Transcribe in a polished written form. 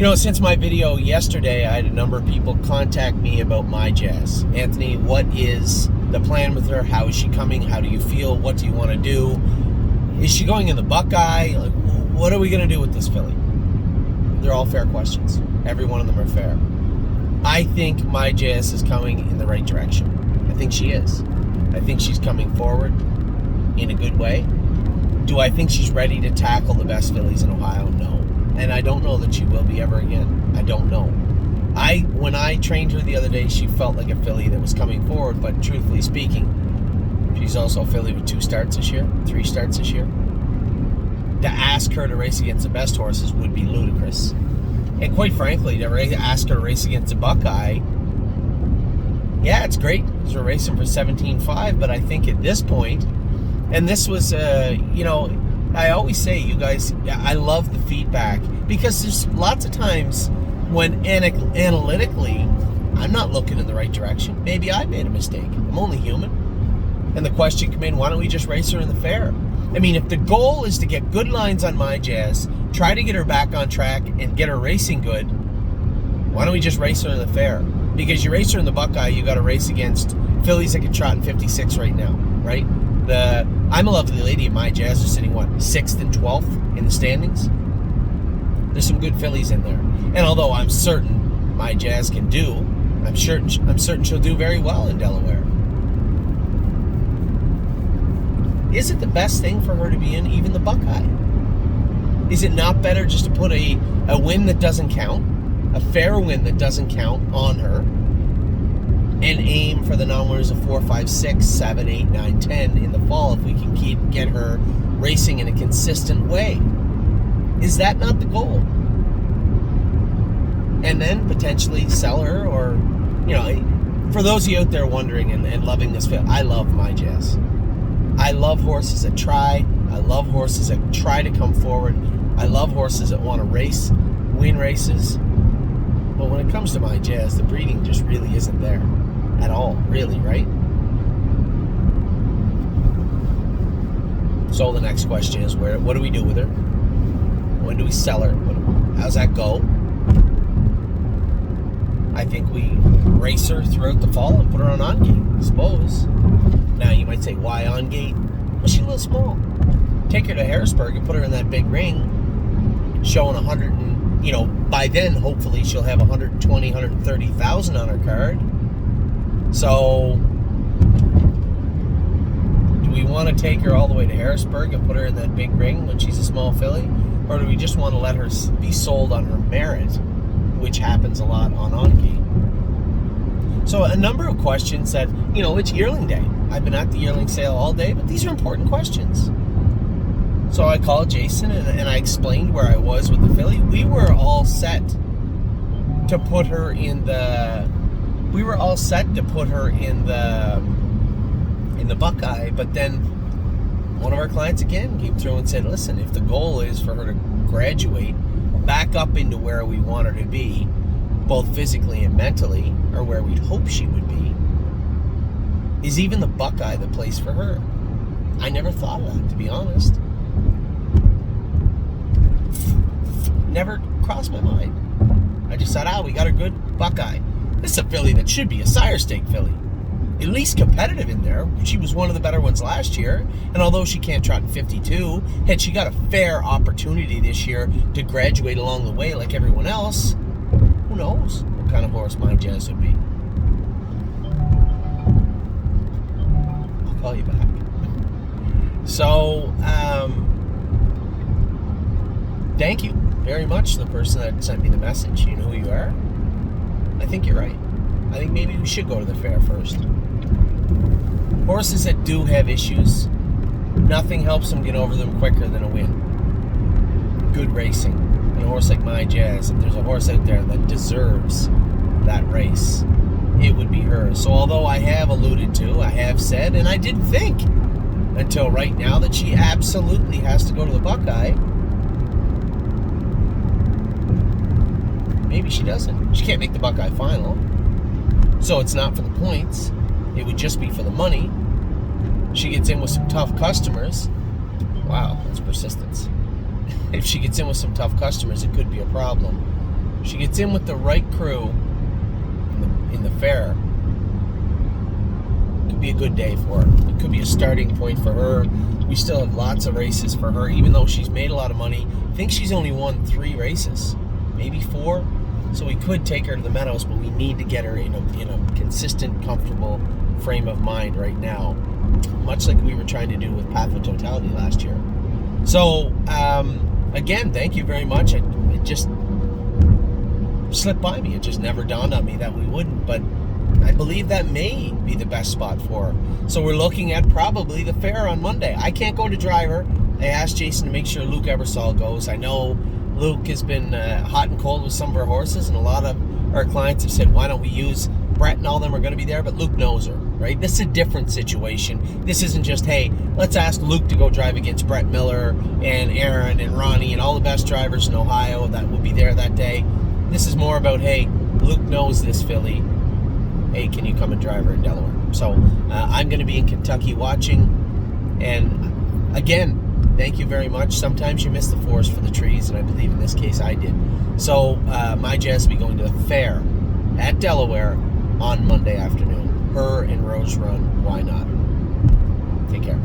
Since my video yesterday, I had a number of people contact me about my Jazz. Anthony, what is the plan with her? How is she coming? How do you feel? What do you want to do? Is she going in the Buckeye? Like, what are we going to do with this filly? They're all fair questions. Every one of them are fair. I think my Jazz is coming in the right direction. I think she is. I think she's coming forward in a good way. Do I think she's ready to tackle the best fillies in Ohio? No. And I don't know that she will be ever again. I don't know. When I trained her the other day, she felt like a filly that was coming forward, but truthfully speaking, she's also a filly with 3 starts this year. To ask her to race against the best horses would be ludicrous. And quite frankly, to ask her to race against a Buckeye, yeah, it's great because we're racing for 17.5, but I think at this point, and this was, I always say, you guys, I love the feedback because there's lots of times when analytically, I'm not looking in the right direction. Maybe I made a mistake. I'm only human. And the question came in, why don't we just race her in the fair? I mean, if the goal is to get good lines on my Jazz, try to get her back on track and get her racing good, why don't we just race her in the fair? Because you race her in the Buckeye, you got to race against fillies that can trot in 56 right now, right? I'm a Lovely Lady and my Jazz are sitting, 6th and 12th in the standings? There's some good fillies in there. And although I'm certain my Jazz can do, I'm certain she'll do very well in Delaware. Is it the best thing for her to be in even the Buckeye? Is it not better just to put a win that doesn't count, a fair win that doesn't count on her, and aim for the non-winners of 4, 5, 6, 7, 8, 9, 10 in the fall if we can get her racing in a consistent way? Is that not the goal? And then potentially sell her, or, for those of you out there wondering and loving this film, I love my Jazz. I love horses that try. I love horses that try to come forward. I love horses that want to race, win races. But when it comes to my Jazz, the breeding just really isn't there at all, really, right? So the next question is, what do we do with her? When do we sell her? How's that go? I think we race her throughout the fall and put her on gate, I suppose. Now you might say, why on gate? Well, she's a little small. Take her to Harrisburg and put her in that big ring, showing 100 and, by then, hopefully, she'll have 120, 130,000 on her card. So, do we want to take her all the way to Harrisburg and put her in that big ring when she's a small filly? Or do we just want to let her be sold on her merit, which happens a lot on gate? So a number of questions that, it's yearling day. I've been at the yearling sale all day, but these are important questions. So I called Jason and I explained where I was with the filly. We were all set to put her in the Buckeye, but then one of our clients again came through and said, listen, if the goal is for her to graduate back up into where we want her to be, both physically and mentally, or where we'd hope she would be, is even the Buckeye the place for her? I never thought of that, to be honest. Never crossed my mind. I just thought, we got a good Buckeye. This is a filly that should be a sire stake filly. At least competitive in there. She was one of the better ones last year. And although she can't trot in 52, had she got a fair opportunity this year to graduate along the way like everyone else, who knows what kind of horse my Jazz would be. I'll call you back. So, thank you very much to the person that sent me the message. You know who you are. I think you're right. I think maybe we should go to the fair first. Horses that do have issues, nothing helps them get over them quicker than a win. Good racing. And a horse like my Jazz, if there's a horse out there that deserves that race, it would be her. So although I have alluded to, I have said, and I did think until right now that she absolutely has to go to the Buckeye, maybe she doesn't. She can't make the Buckeye final. So it's not for the points. It would just be for the money. She gets in with some tough customers. Wow, that's persistence. If she gets in with some tough customers, it could be a problem. She gets in with the right crew in the fair. It could be a good day for her. It could be a starting point for her. We still have lots of races for her, even though she's made a lot of money. I think she's only won 3 races, maybe 4. So we could take her to the Meadows, but we need to get her in a consistent, comfortable frame of mind right now, much like we were trying to do with Path of Totality last year. So, again, thank you very much. It just slipped by me. It just never dawned on me that we wouldn't, but I believe that may be the best spot for her. So we're looking at probably the fair on Monday. I can't go to driver. I asked Jason to make sure Luke Ebersol goes. I know Luke has been hot and cold with some of our horses, and a lot of our clients have said, why don't we use Brett and all them are going to be there, but Luke knows her, right? This is a different situation. This isn't just, hey, let's ask Luke to go drive against Brett Miller and Aaron and Ronnie and all the best drivers in Ohio that will be there that day. This is more about, hey, Luke knows this filly. Hey, can you come and drive her in Delaware? So I'm going to be in Kentucky watching, and again, thank you very much. Sometimes you miss the forest for the trees, and I believe in this case I did. So my Jazz will be going to the fair at Delaware on Monday afternoon. Her and Rose Run, why not? Take care.